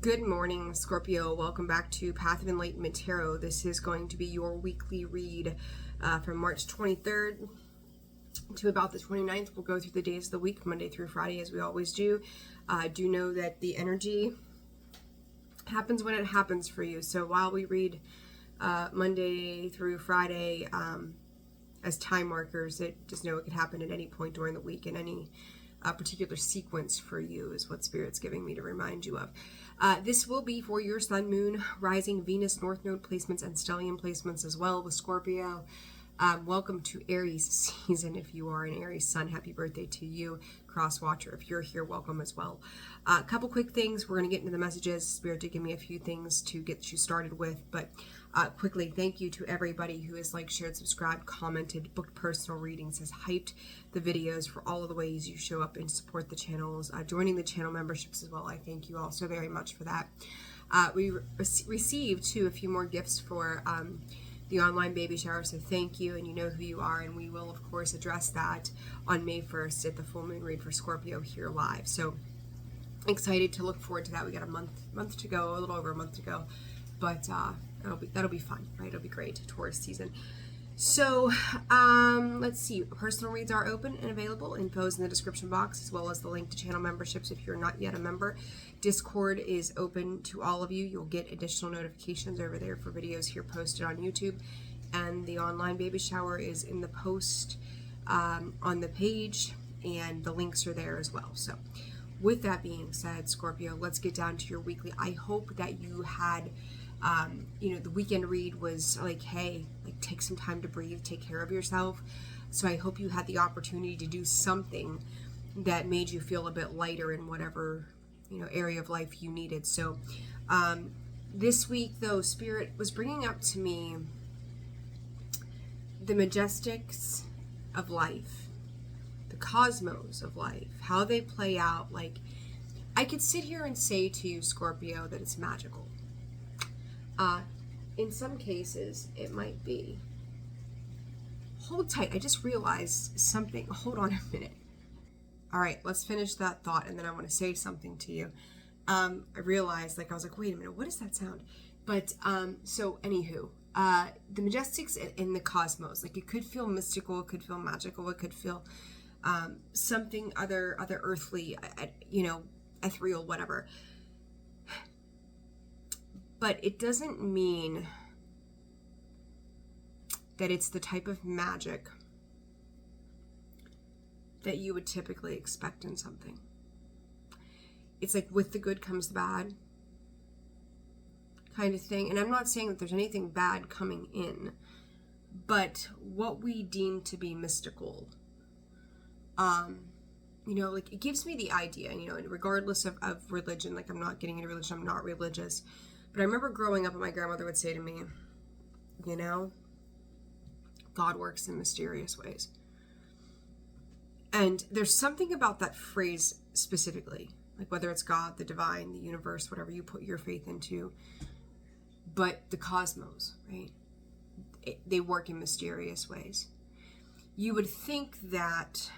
Good morning, Scorpio. Welcome back to Path of Enlightenment Tarot. This is going to be your weekly read from March 23rd to about the 29th. We'll go through the days of the week, Monday through Friday, as we always do. Do know that the energy happens when it happens for you. So while we read Monday through Friday as time markers, just know it could happen at any point during the week in any particular sequence for you is what Spirit's giving me to remind you of. This will be for your Sun, Moon, Rising, Venus, North Node placements, and Stellium placements as well with Scorpio. Welcome to Aries season. If you are an Aries Sun, happy birthday to you. Cross Watcher, if you're here, welcome as well. A couple quick things. We're going to get into the messages. Spirit did give me a few things to get you started with, but quickly, thank you to everybody who has liked, shared, subscribed, commented, booked personal readings, has hyped the videos for all of the ways you show up and support the channels, joining the channel memberships as well. I thank you all so very much for that. We received too a few more gifts for the online baby shower, so thank you, and you know who you are, and we will of course address that on May 1st at the full moon read for Scorpio here live. So excited to look forward to that. We got a month to go, a little over a month to go, but that'll be fun, right? It'll be great. Taurus season. So let's see. Personal reads are open and available. Info's in the description box, as well as the link to channel memberships if you're not yet a member. Discord is open to all of you. You'll get additional notifications over there for videos here posted on YouTube. And the online baby shower is in the post on the page, and the links are there as well. So with that being said, Scorpio, let's get down to your weekly. I hope that you had the weekend read was like, hey, like take some time to breathe, take care of yourself. So I hope you had the opportunity to do something that made you feel a bit lighter in whatever, area of life you needed. So this week, though, Spirit was bringing up to me the majestics of life, the cosmos of life, how they play out. Like, I could sit here and say to you, Scorpio, that it's magical. In some cases, it might be. Hold tight. I just realized something. Hold on a minute. All right, let's finish that thought, and then I want to say something to you. I realized, I was like, wait a minute, what does that sound? But, so anywho, the majestics in the cosmos, like it could feel mystical, it could feel magical, it could feel something other earthly, ethereal, whatever. But it doesn't mean that it's the type of magic that you would typically expect in something. It's like with the good comes the bad kind of thing. And I'm not saying that there's anything bad coming in, but what we deem to be mystical, it gives me the idea, regardless of religion, like I'm not getting into religion, I'm not religious. But I remember growing up and my grandmother would say to me, God works in mysterious ways. And there's something about that phrase specifically, like whether it's God, the divine, the universe, whatever you put your faith into, but the cosmos, right? They work in mysterious ways. You would think that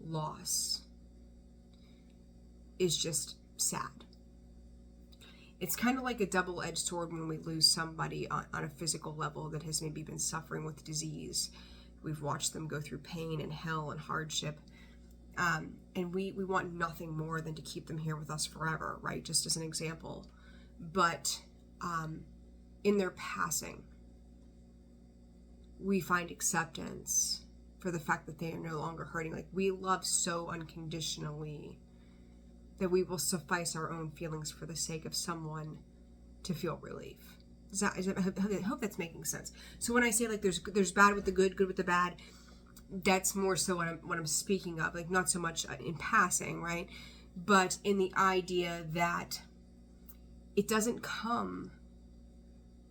loss is just sad. It's kind of like a double-edged sword when we lose somebody on a physical level that has maybe been suffering with disease. We've watched them go through pain and hell and hardship. And we want nothing more than to keep them here with us forever, right? Just as an example. But in their passing, we find acceptance for the fact that they are no longer hurting. Like, we love so unconditionally that we will suffice our own feelings for the sake of someone to feel relief. I hope that's making sense. So when I say like there's bad with the good with the bad, that's more so what I'm speaking of. Like, not so much in passing, right? But in the idea that it doesn't come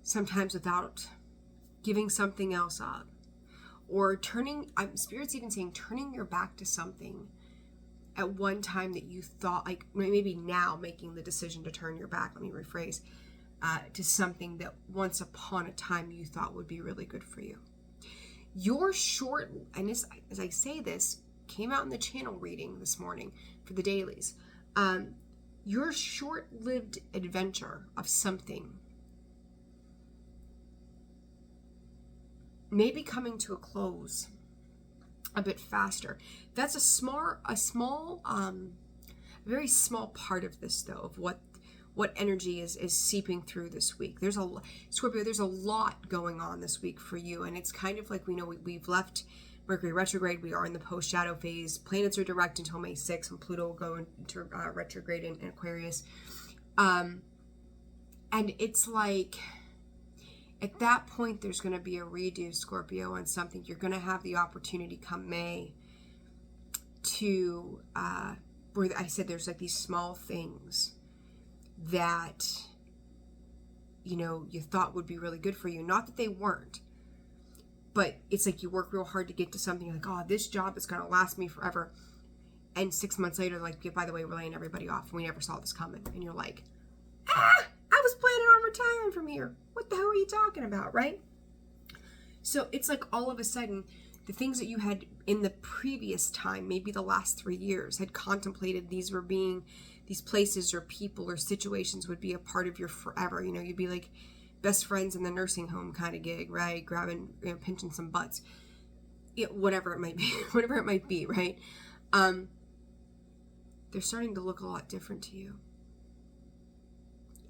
sometimes without giving something else up, or Spirit's even saying turning your back to something at one time that you thought, like maybe now making the decision to turn your back, let me rephrase, to something that once upon a time you thought would be really good for you. Your short, and as I say this, came out in the channel reading this morning for the dailies. your short-lived adventure of something may be coming to a close a bit faster. That's very small part of this, though, of what energy is seeping through this week. Scorpio, there's a lot going on this week for you, and it's kind of like, we know we've left Mercury retrograde. We are in the post-shadow phase. Planets are direct until May 6th, and Pluto will go into retrograde in Aquarius. And it's like, at that point, there's going to be a redo, Scorpio, on something. You're going to have the opportunity come May to, where I said there's like these small things that, you know, you thought would be really good for you. Not that they weren't, but it's like you work real hard to get to something, like, oh, this job is going to last me forever. And 6 months later, like, yeah, by the way, we're laying everybody off. We never saw this coming. And you're like, I was planning on retiring from here. What the hell are you talking about, right? So it's like all of a sudden, the things that you had in the previous time, maybe the last 3 years, had contemplated these places or people or situations would be a part of your forever. You know, you'd be like best friends in the nursing home kind of gig, right? Grabbing, you know, pinching some butts. Whatever it might be, right? They're starting to look a lot different to you.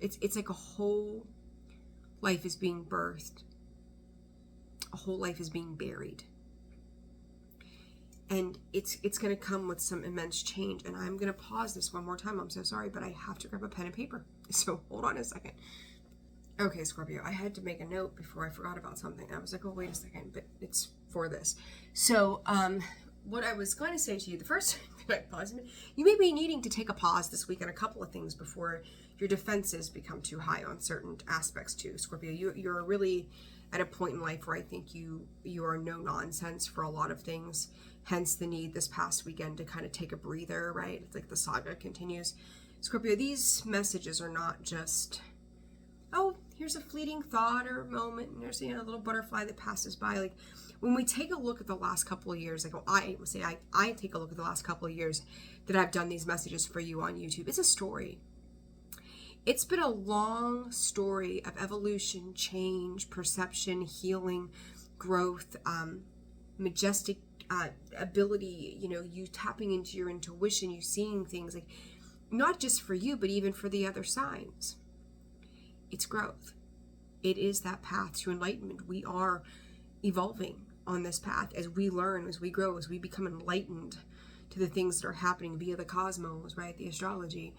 It's like a whole life is being birthed. A whole life is being buried. And it's going to come with some immense change. And I'm going to pause this one more time. I'm so sorry, but I have to grab a pen and paper. So hold on a second. Okay, Scorpio, I had to make a note before I forgot about something. I was like, oh, wait a second, but it's for this. So, what I was going to say to you, the first thing that I paused, you may be needing to take a pause this week on a couple of things before your defenses become too high on certain aspects too, Scorpio. You're really at a point in life where I think you are no nonsense for a lot of things, hence the need this past weekend to kind of take a breather, right? It's like the saga continues. Scorpio, these messages are not just, oh, here's a fleeting thought or moment, and there's, you know, a little butterfly that passes by. Like, when we take a look at the last couple of years, like, I would say I take a look at the last couple of years that I've done these messages for you on YouTube, it's a story. It's been a long story of evolution, change, perception, healing, growth, majestic ability, you know, you tapping into your intuition, you seeing things, like, not just for you, but even for the other signs. It's growth. It is that path to enlightenment. We are evolving on this path as we learn, as we grow, as we become enlightened to the things that are happening via the cosmos, right? The astrology.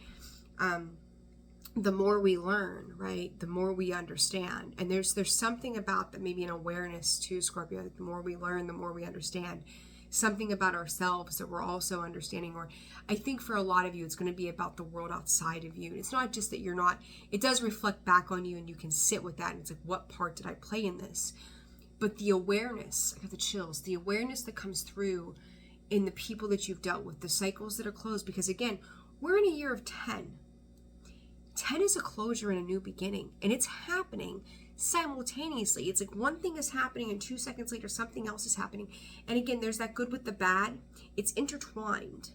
The more we learn, right, the more we understand. And there's something about that, maybe an awareness too, Scorpio, that the more we learn, the more we understand something about ourselves that we're also understanding. Or I think for a lot of you, it's going to be about the world outside of you. It's not just that you're not, it does reflect back on you and you can sit with that. And it's like, what part did I play in this? But the awareness, I got the chills, the awareness that comes through in the people that you've dealt with, the cycles that are closed, because again, we're in a year of 10. 10 is a closure and a new beginning, and it's happening simultaneously. It's like one thing is happening and 2 seconds later something else is happening. And again, there's that good with the bad. It's intertwined.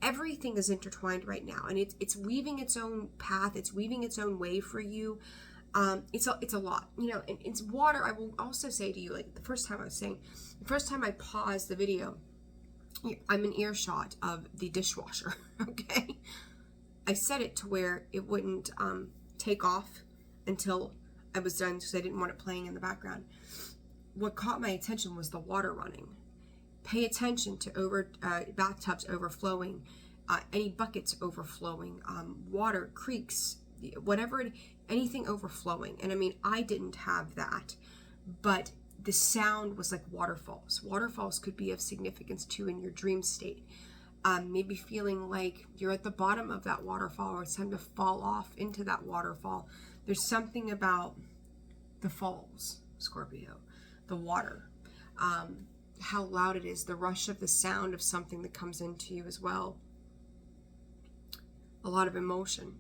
Everything is intertwined right now, and it's weaving its own path. It's weaving its own way for you. It's a lot, you know. And it's water. I will also say to you, like the first time I paused the video, I'm in earshot of the dishwasher. Okay. I set it to where it wouldn't take off until I was done, because I didn't want it playing in the background. What caught my attention was the water running. Pay attention to bathtubs overflowing, any buckets overflowing, water, creeks, whatever, anything overflowing. And I mean, I didn't have that, but the sound was like waterfalls. Waterfalls could be of significance too in your dream state. Maybe feeling like you're at the bottom of that waterfall, or it's time to fall off into that waterfall. There's something about the falls, Scorpio, the water, how loud it is, the rush of the sound of something that comes into you as well. A lot of emotion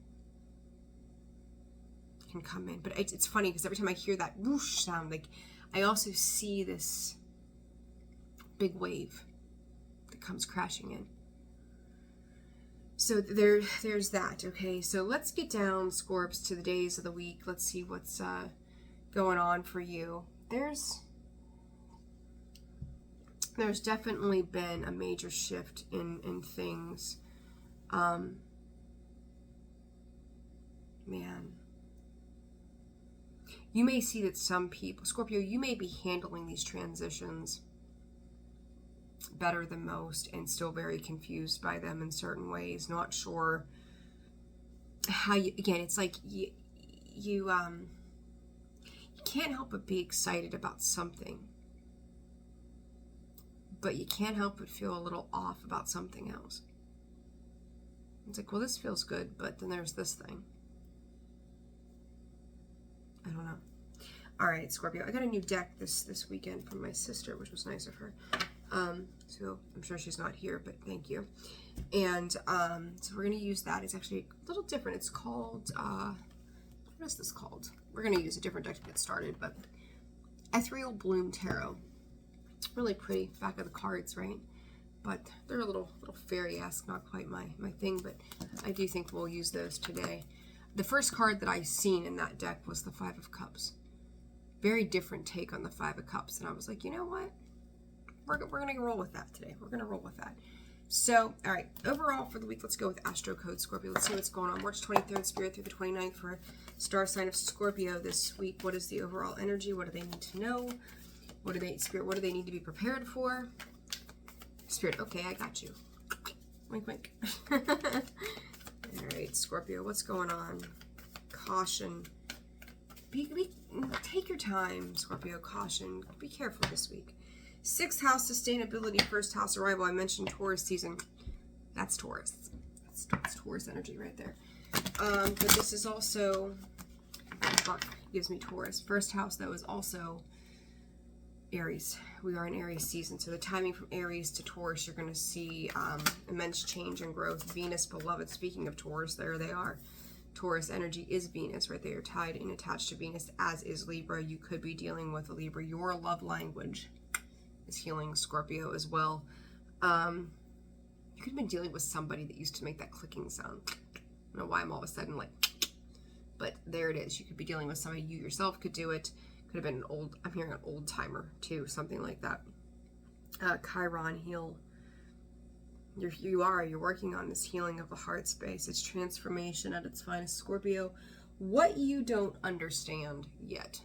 can come in, but it's funny because every time I hear that whoosh sound, like I also see this big wave that comes crashing in. So there's that. Okay, so let's get down, Scorps, to the days of the week. Let's see what's going on for you. There's definitely been a major shift in things. Man, you may see that some people, Scorpio, you may be handling these transitions better than most and still very confused by them in certain ways, not sure how you, again, it's like you can't help but be excited about something, but you can't help but feel a little off about something else. It's like, well, this feels good, but then there's this thing. I don't know. All right, Scorpio, I got a new deck this weekend from my sister, which was nice of her. So I'm sure she's not here, but thank you. And so we're going to use that. It's actually a little different. It's called, what is this called? We're going to use a different deck to get started, but Ethereal Bloom Tarot. Really pretty. Back of the cards, right? But they're a little fairy-esque, not quite my thing, but I do think we'll use those today. The first card that I seen in that deck was the Five of Cups. Very different take on the Five of Cups. And I was like, you know what? We're going to roll with that today. We're going to roll with that. So, all right. Overall for the week, let's go with Astro Code Scorpio. Let's see what's going on. March 23rd, Spirit, through the 29th for star sign of Scorpio this week. What is the overall energy? What do they need to know? Spirit, what do they need to be prepared for? Spirit, okay, I got you. Wink, wink. All right, Scorpio, what's going on? Caution. Take your time, Scorpio. Caution. Be careful this week. 6th house, sustainability. 1st house, arrival. I mentioned Taurus season. That's Taurus. That's Taurus energy right there. But this is also, gives me Taurus. 1st house, though, is also Aries. We are in Aries season. So the timing from Aries to Taurus, you're going to see immense change and growth. Venus, beloved. Speaking of Taurus, there they are. Taurus energy is Venus, right? They are tied and attached to Venus, as is Libra. You could be dealing with a Libra. Your love language is healing, Scorpio, as well. You could have been dealing with somebody that used to make that clicking sound. I don't know why I'm all of a sudden like, but there it is. You could be dealing with somebody. You yourself could do it. Could have been I'm hearing an old timer too, something like that. Chiron heal. You're working on this healing of the heart space. It's transformation at its finest, Scorpio. What you don't understand yet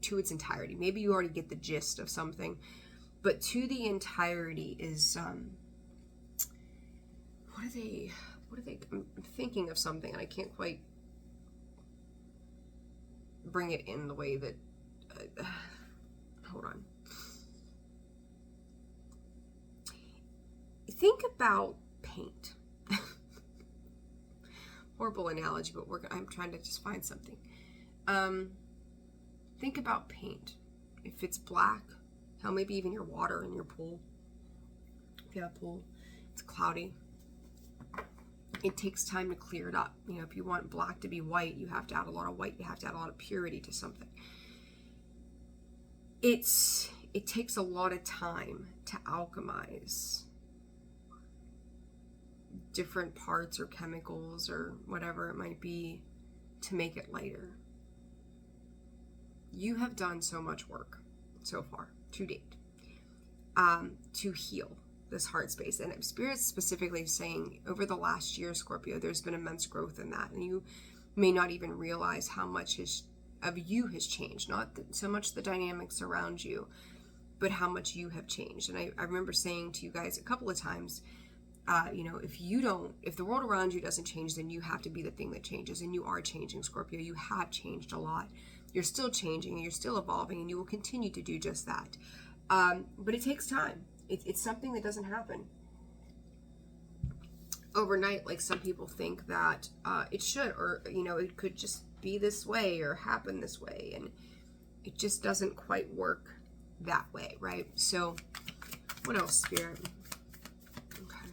to its entirety. Maybe you already get the gist of something, but to the entirety is what are they? I'm thinking of something and I can't quite bring it in the way that. Hold on. Think about paint. Horrible analogy, but I'm trying to just find something. Think about paint. If it's black, hell, maybe even your water in your pool. If you have a pool, it's cloudy. It takes time to clear it up. You know, if you want black to be white, you have to add a lot of white. You have to add a lot of purity to something. It takes a lot of time to alchemize different parts or chemicals or whatever it might be to make it lighter. You have done so much work so far to date to heal this heart space, and Spirit's specifically saying over the last year, Scorpio, there's been immense growth in that, and you may not even realize how much of you has changed, not so much the dynamics around you, but how much you have changed. And I remember saying to you guys a couple of times, if the world around you doesn't change, then you have to be the thing that changes. And you are changing, Scorpio. You have changed a lot. You're still changing and you're still evolving, and you will continue to do just that. But it takes time. It's something that doesn't happen overnight, like some people think that it should, or it could just be this way or happen this way, and it just doesn't quite work that way, right? So what else, Spirit? Okay,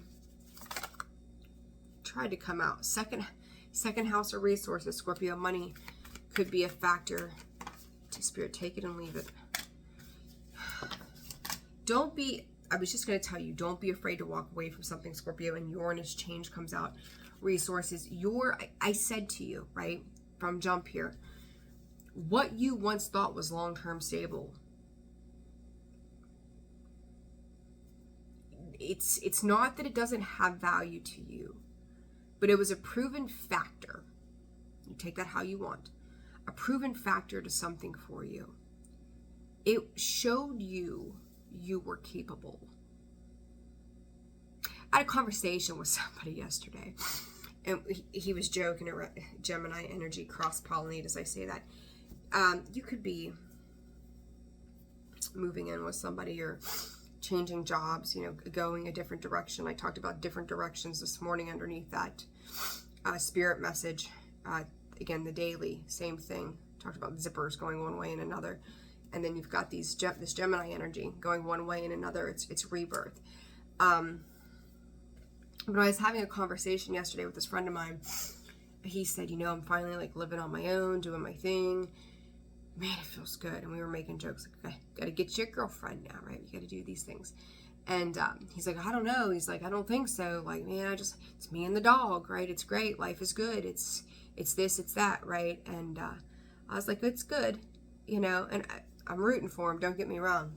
tried to come out. Second house of resources, Scorpio. Money could be a factor. To Spirit, take it and leave it. I was just going to tell you, don't be afraid to walk away from something, Scorpio, and Uranus change comes out. resources. I said to you, right, from jump here, what you once thought was long-term stable, it's not that it doesn't have value to you, but it was a proven factor. You take that how you want. A proven factor to something for you. It showed you were capable. I had a conversation with somebody yesterday, and he was joking around Gemini energy, cross-pollinate as I say that. You could be moving in with somebody or changing jobs, going a different direction. I talked about different directions this morning underneath that spirit message. Again, the daily, same thing. Talked about zippers going one way and another. And then you've got this Gemini energy going one way and another. It's rebirth. When I was having a conversation yesterday with this friend of mine, he said, I'm finally like living on my own, doing my thing. Man, it feels good. And we were making jokes like, okay, got to get you a girlfriend now, right? You got to do these things. And he's like, I don't know. He's like, I don't think so. Like, man, it's me and the dog, right? It's great. Life is good. It's this, it's that, right? And I was like, it's good, and I'm rooting for him. Don't get me wrong.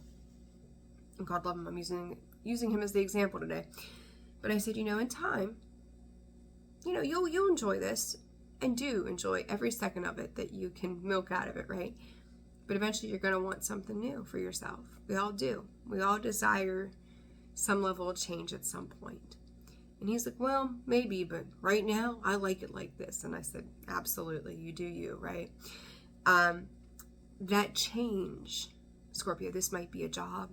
And God love him. I'm using him as the example today. But I said, in time, you'll enjoy this, and do enjoy every second of it that you can milk out of it, right? But eventually you're going to want something new for yourself. We all do. We all desire some level of change at some point. And he's like, well, maybe, but right now I like it like this. And I said, absolutely, you do you, right? That change, Scorpio, this might be a job.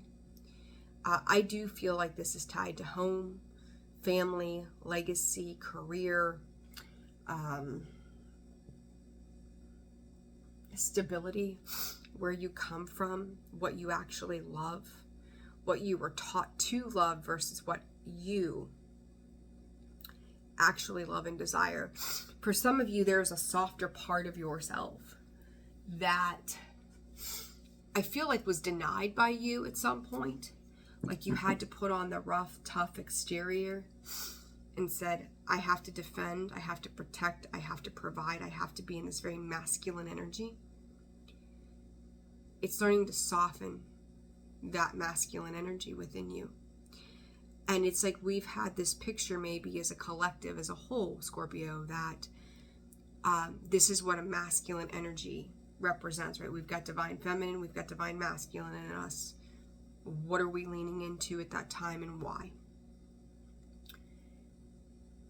I do feel like this is tied to home, family, legacy, career, stability, where you come from, what you actually love, what you were taught to love versus what you actually love and desire. For some of you, there's a softer part of yourself that I feel like was denied by you at some point. Like you had to put on the rough, tough exterior and said, I have to defend, I have to protect, I have to provide, I have to be in this very masculine energy. It's learning to soften that masculine energy within you. And it's like we've had this picture maybe as a collective, as a whole, Scorpio, that this is what a masculine energy represents, right? We've got divine feminine, we've got divine masculine in us. What are we leaning into at that time and why?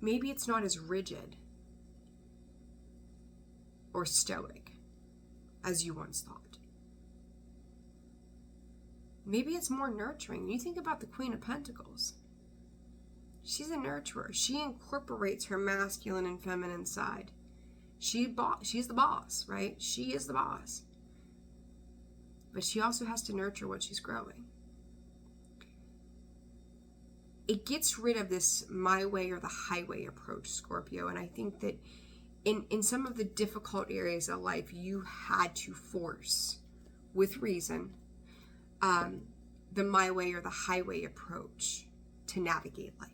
Maybe it's not as rigid or stoic as you once thought. Maybe it's more nurturing. You think about the Queen of Pentacles. She's a nurturer. She incorporates her masculine and feminine side. She's the boss, right? She is the boss. But she also has to nurture what she's growing. It gets rid of this my way or the highway approach, Scorpio. And I think that in some of the difficult areas of life, you had to force, with reason, the my way or the highway approach to navigate life.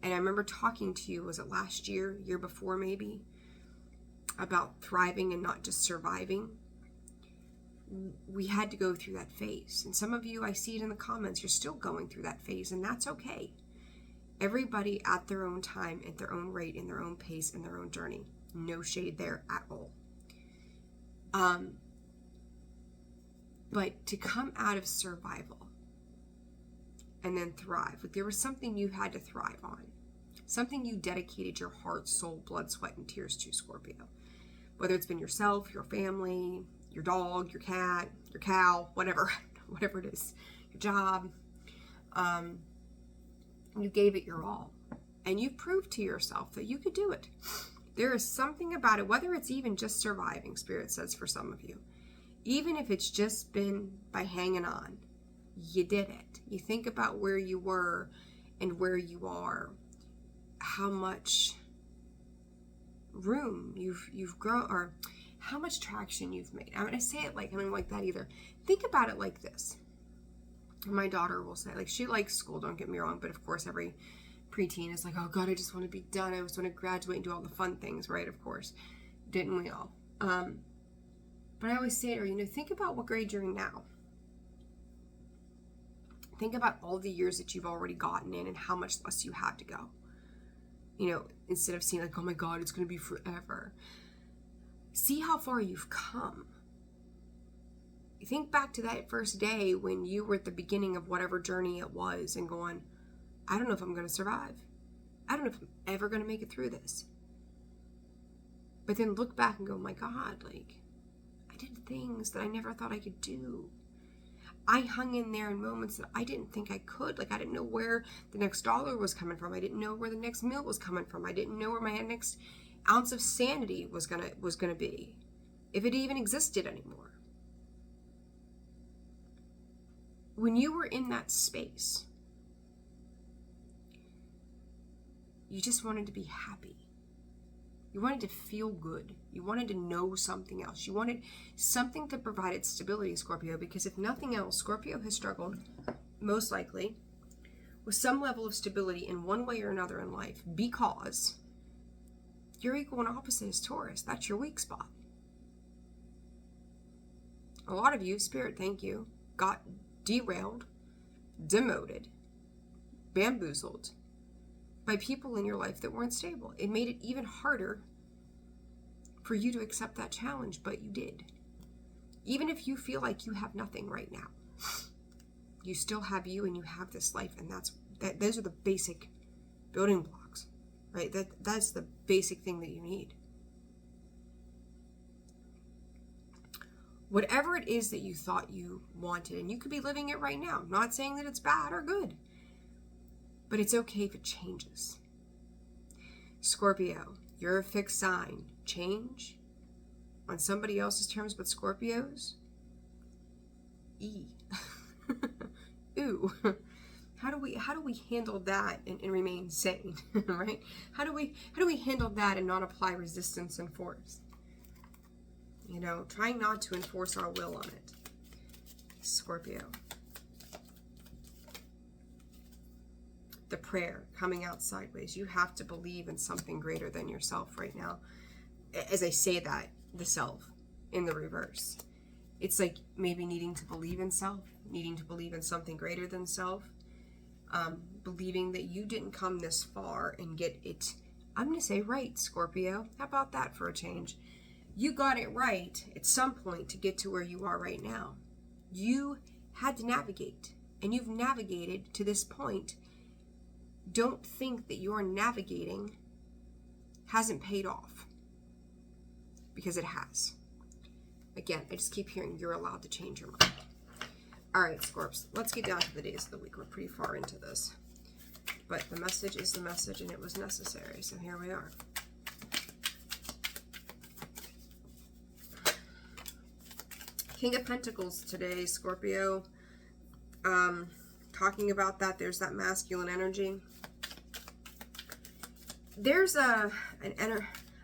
And I remember talking to you, was it last year before maybe, about thriving and not just surviving. We had to go through that phase. And some of you, I see it in the comments, you're still going through that phase, and that's okay. Everybody at their own time, at their own rate, in their own pace, in their own journey. No shade there at all. But to come out of survival and then thrive, like there was something you had to thrive on. Something you dedicated your heart, soul, blood, sweat, and tears to, Scorpio. Whether it's been yourself, your family, your dog, your cat, your cow, whatever it is, your job. You gave it your all. And you proved to yourself that you could do it. There is something about it, whether it's even just surviving, Spirit says for some of you. Even if it's just been by hanging on, you did it. You think about where you were and where you are, how much room you've grown, or how much traction you've made. I mean, I say it like, I don't like that either. Think about it like this. My daughter will say, like, she likes school, don't get me wrong, but of course every preteen is like, oh God, I just want to be done. I just want to graduate and do all the fun things, right? Of course. Didn't we all? But I always say to her, think about what grade you're in now. Think about all the years that you've already gotten in and how much less you have to go. Instead of seeing like, oh my God, it's going to be forever. See how far you've come. Think back to that first day when you were at the beginning of whatever journey it was and going, I don't know if I'm going to survive. I don't know if I'm ever going to make it through this. But then look back and go, my God, I did things that I never thought I could do. I hung in there in moments that I didn't think I could. I didn't know where the next dollar was coming from. I didn't know where the next meal was coming from. I didn't know where my next ounce of sanity was gonna be, if it even existed anymore. When you were in that space, you just wanted to be happy. You wanted to feel good. You wanted to know something else. You wanted something that provided stability, Scorpio, because if nothing else, Scorpio has struggled, most likely, with some level of stability in one way or another in life, because your equal and opposite is Taurus. That's your weak spot. A lot of you, Spirit, thank you, got derailed, demoted, bamboozled by people in your life that weren't stable. It made it even harder for you to accept that challenge, but you did. Even if you feel like you have nothing right now, you still have you and you have this life, and those are the basic building blocks, right? That's the basic thing that you need. Whatever it is that you thought you wanted, and you could be living it right now. I'm not saying that it's bad or good, but it's okay if it changes. Scorpio, you're a fixed sign. Change on somebody else's terms but Scorpio's? Ooh. How do we handle that and remain sane, right? How do we handle that and not apply resistance and force? Trying not to enforce our will on it. Scorpio. The prayer coming out sideways. You have to believe in something greater than yourself right now. As I say that, the self in the reverse. It's like maybe needing to believe in self, needing to believe in something greater than self, believing that you didn't come this far and get it, I'm going to say right, Scorpio. How about that for a change? You got it right at some point to get to where you are right now. You had to navigate, and you've navigated to this point. Don't think that your navigating hasn't paid off, because it has. Again, I just keep hearing you're allowed to change your mind. All right, Scorps, let's get down to the days of the week. We're pretty far into this, but the message is the message, and it was necessary, so here we are. King of Pentacles today, Scorpio. Talking about that, there's that masculine energy. There's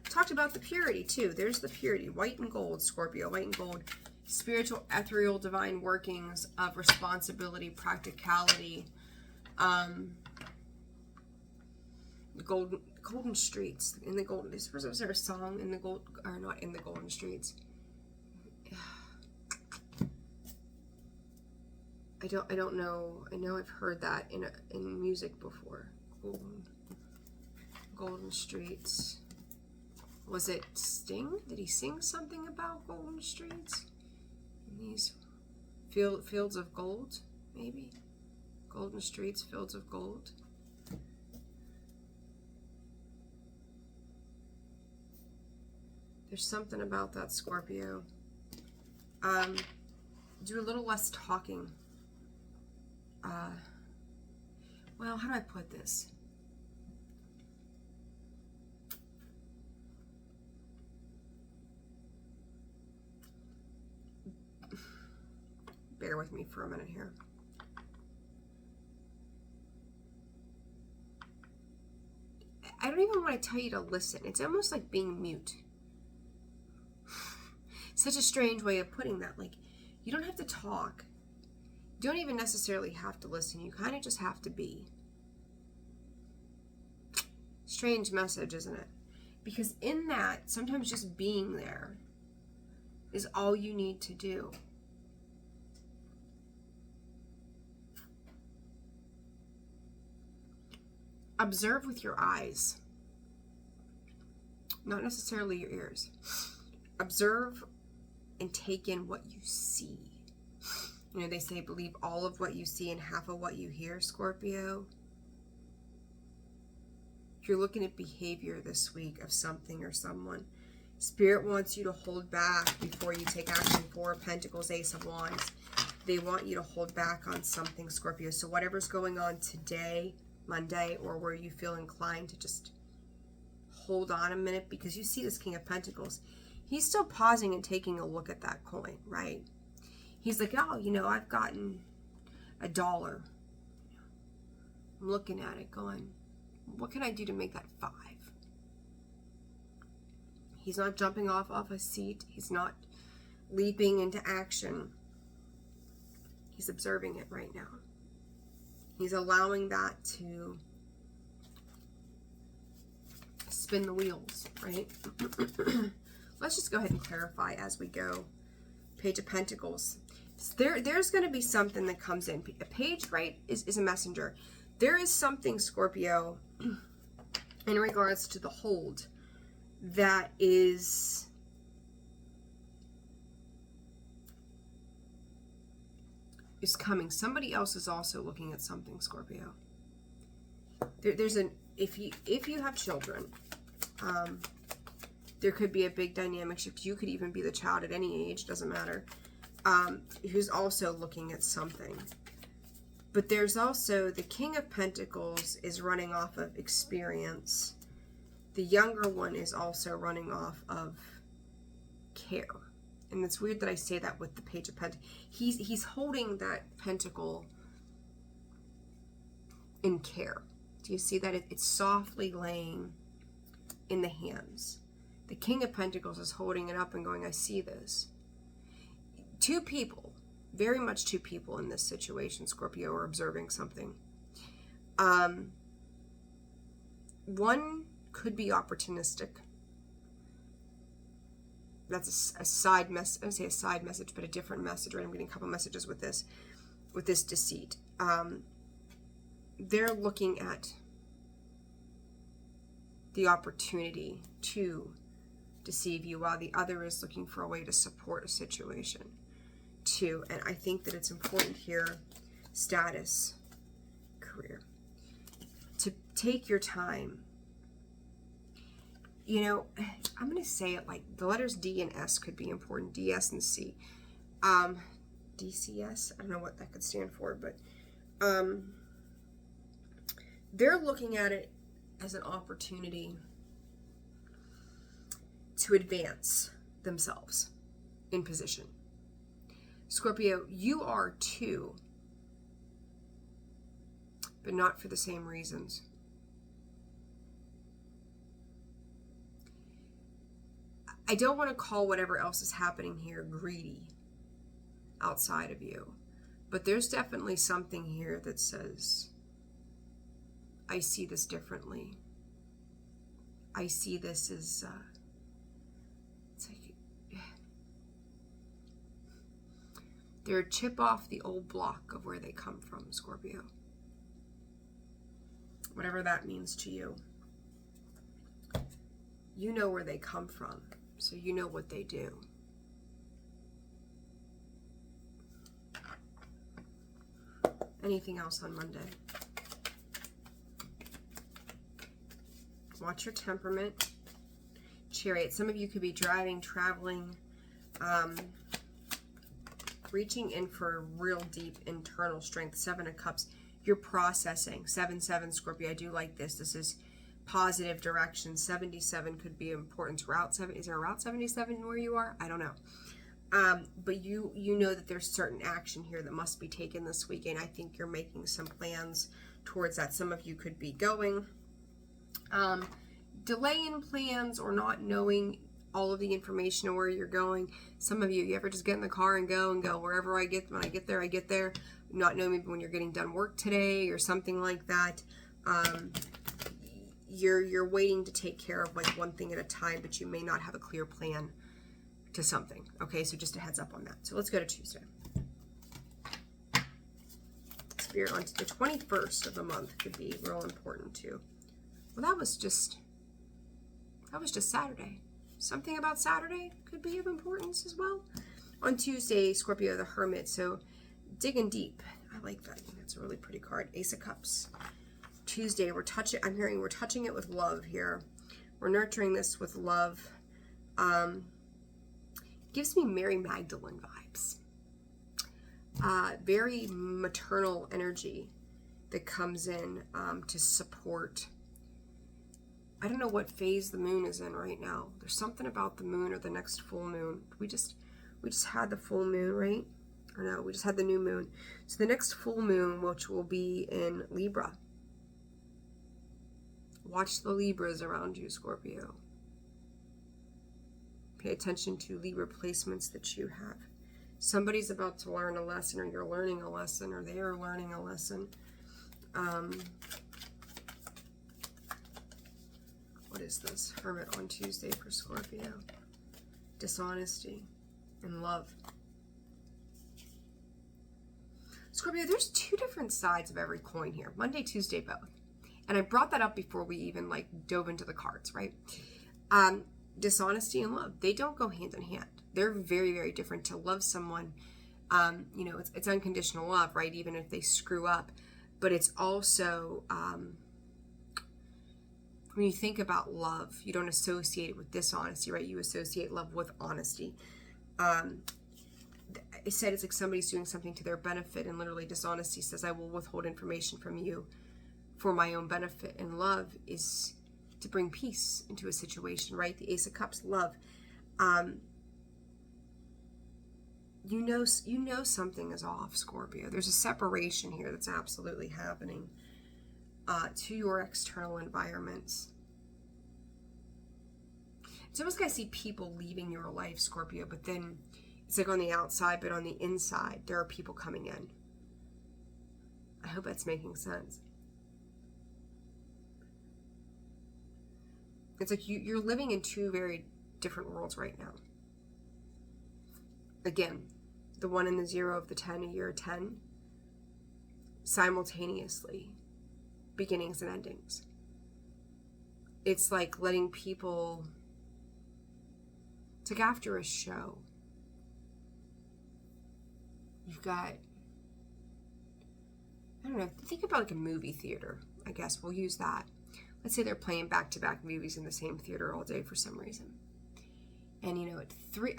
talked about the purity too. There's the purity, white and gold, Scorpio, white and gold. Spiritual, ethereal, divine workings of responsibility, practicality. Golden streets in the golden. Was there a song in the gold, or not in the golden streets? I don't know. I know I've heard that in music before. Golden streets. Was it Sting? Did he sing something about golden streets? In these fields of gold, maybe? Golden streets, fields of gold. There's something about that, Scorpio. Do a little less talking. Well, how do I put this? Bear with me for a minute here. I don't even want to tell you to listen. It's almost like being mute. Such a strange way of putting that. Like, you don't have to talk. You don't even necessarily have to listen. You kind of just have to be. Strange message, isn't it? Because in that, sometimes just being there is all you need to do. Observe with your eyes, not necessarily your ears. Observe and take in what you see. You know, they say believe all of what you see and half of what you hear, Scorpio. If you're looking at behavior this week of something or someone, Spirit wants you to hold back before you take action. Four of Pentacles, Ace of Wands. They want you to hold back on something, Scorpio. So whatever's going on today, Monday, or where you feel inclined to just hold on a minute, because you see this King of Pentacles. He's still pausing and taking a look at that coin, right? He's like, oh, you know, I've gotten $1. I'm looking at it going, what can I do to make that 5? He's not jumping off a seat. He's not leaping into action. He's observing it right now. He's allowing that to spin the wheels, right? Let's just go ahead and clarify as we go. Page of Pentacles. There's going to be something that comes in. A page, right, is a messenger. There is something, Scorpio, in regards to the hold that is coming. Somebody else is also looking at something, Scorpio. There's an if you have children, there could be a big dynamic shift. You could even be the child at any age, doesn't matter, who's also looking at something. But there's also the King of Pentacles is running off of experience. The younger one is also running off of care. And it's weird that I say that with the Page of Pentacles. He's holding that pentacle in care. Do you see that? It's softly laying in the hands. The King of Pentacles is holding it up and going, I see this. Two people, very much two people in this situation, Scorpio, are observing something. One could be opportunistic. That's a side message. I would say a side message, but a different message, right? I'm getting a couple messages with this deceit. They're looking at the opportunity to deceive you, while the other is looking for a way to support a situation too. And I think that it's important here, status, career, to take your time. You know, I'm going to say it like the letters D and S could be important. D, S, and C. DCS, I don't know what that could stand for, but they're looking at it as an opportunity to advance themselves in position. Scorpio, you are too, but not for the same reasons. I don't want to call whatever else is happening here greedy outside of you, but there's definitely something here that says, I see this differently. I see this as, it's like, they're a chip off the old block of where they come from, Scorpio. Whatever that means to you. You know where they come from. So you know what they do. Anything else on Monday? Watch your temperament. Chariot. Some of you could be driving, traveling, reaching in for real deep internal strength. 7 of Cups. You're processing. 7-7 Scorpio. I do like this. This is positive direction. 77 could be important. Route 7, is there a Route 77 where you are? I don't know. But you know that there's certain action here that must be taken this weekend. I think you're making some plans towards that. Some of you could be going, delaying plans or not knowing all of the information of where you're going. Some of you ever just get in the car and go wherever I get. When I get there, not knowing maybe when you're getting done work today or something like that. you're waiting to take care of like one thing at a time, but you may not have a clear plan to something. Okay, so just a heads up on that. So let's go to Tuesday. Spirit, on the 21st of the month could be real important too. Well, that was just Saturday. Something about Saturday could be of importance as well. On Tuesday, Scorpio, the Hermit. So digging deep. I like that. That's a really pretty card. Ace of Cups. Tuesday, I'm hearing we're touching it with love here. We're nurturing this with love. Gives me Mary Magdalene vibes. Very maternal energy that comes in to support. I don't know what phase the moon is in right now. There's something about the moon or the next full moon. We just had the full moon, right? Or no, we just had the new moon. So the next full moon, which will be in Libra. Watch the Libras around you, Scorpio. Pay attention to Libra placements that you have. Somebody's about to learn a lesson, or you're learning a lesson, or they are learning a lesson. What is this? Hermit on Tuesday for Scorpio. Dishonesty and love. Scorpio, there's two different sides of every coin here. Monday, Tuesday, both. And I brought that up before we even like dove into the cards, right? Dishonesty and love, they don't go hand in hand. They're very, very different. To love someone, you know, it's unconditional love, right? Even if they screw up. But it's also, when you think about love, you don't associate it with dishonesty, right? You associate love with honesty. It said it's like somebody's doing something to their benefit, and literally dishonesty says, I will withhold information from you for my own benefit. And love is to bring peace into a situation, right? The Ace of Cups, love. You know something is off, Scorpio. There's a separation here that's absolutely happening to your external environments. It's almost like I see people leaving your life, Scorpio, but then it's like on the outside, but on the inside, there are people coming in. I hope that's making sense. It's like you're living in two very different worlds right now. Again, the 1 and the 0 of the 10, a year 10, simultaneously, beginnings and endings. It's like letting people, it's like after a show, you've got, I don't know, think about like a movie theater, I guess we'll use that. Let's say they're playing back-to-back movies in the same theater all day for some reason. And you know,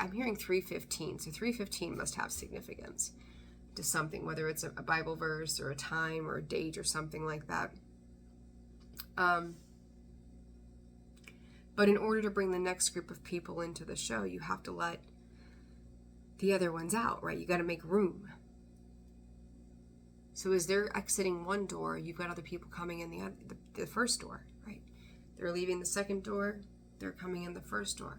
I'm hearing 3:15, so 3:15 must have significance to something, whether it's a Bible verse or a time or a date or something like that. But in order to bring the next group of people into the show, you have to let the other ones out, right? You got to make room. So as they're exiting one door, you've got other people coming in the first door, right? They're leaving the second door, they're coming in the first door.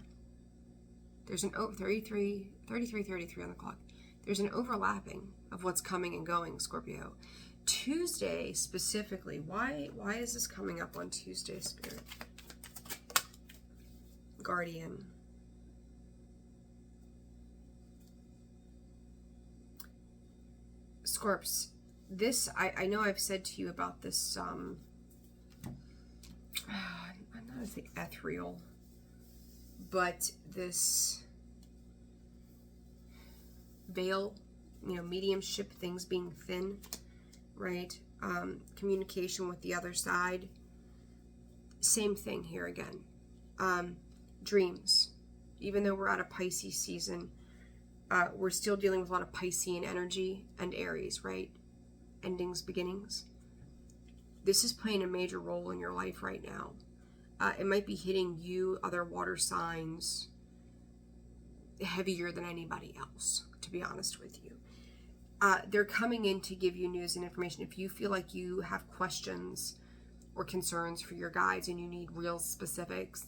There's an 33 on the clock. There's an overlapping of what's coming and going, Scorpio. Tuesday specifically, why is this coming up on Tuesday, Spirit? Guardian. Scorps, this, I know I've said to you about this, I'm not going to say ethereal, but this veil, you know, mediumship, things being thin, right? Communication with the other side. Same thing here again. Dreams. Even though we're out of Pisces season, we're still dealing with a lot of Piscean energy and Aries, right? Endings, beginnings. This is playing a major role in your life right now. It might be hitting you, other water signs, heavier than anybody else, to be honest with you. They're coming in to give you news and information. If you feel like you have questions or concerns for your guides and you need real specifics,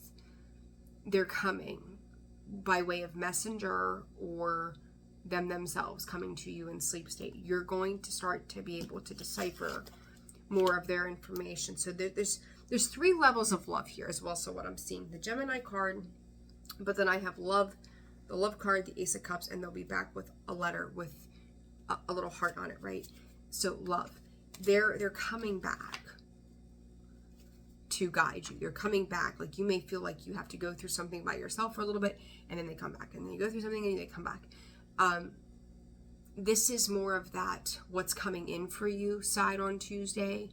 they're coming by way of messenger or them themselves coming to you in sleep state. You're going to start to be able to decipher more of their information. So there's there's 3 levels of love here as well. So what I'm seeing, the Gemini card, but then I have love, the love card, the Ace of Cups, and they'll be back with a letter with a little heart on it, right? So love, they're coming back to guide you. They're coming back. Like, you may feel like you have to go through something by yourself for a little bit, and then they come back, and then you go through something and they come back. This is more of that what's coming in for you side on Tuesday.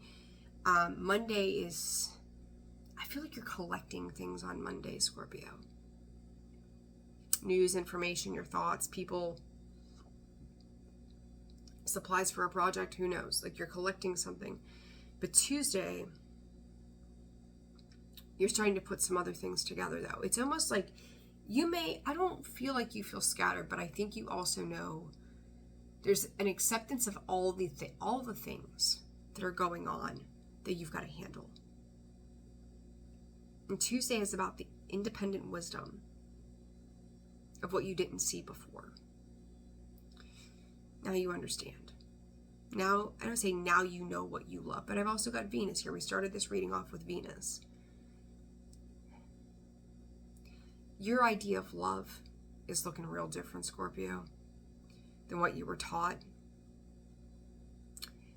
Monday is, I feel like you're collecting things on Monday, Scorpio. News, information, your thoughts, people, supplies for a project, who knows? Like, you're collecting something. But Tuesday, you're starting to put some other things together, though. It's almost like I don't feel like you feel scattered, but I think you also know there's an acceptance of all the things that are going on that you've got to handle. And Tuesday is about the independent wisdom of what you didn't see before. Now you understand. Now, I don't say now you know what you love, but I've also got Venus here. We started this reading off with Venus. Your idea of love is looking real different, Scorpio, than what you were taught.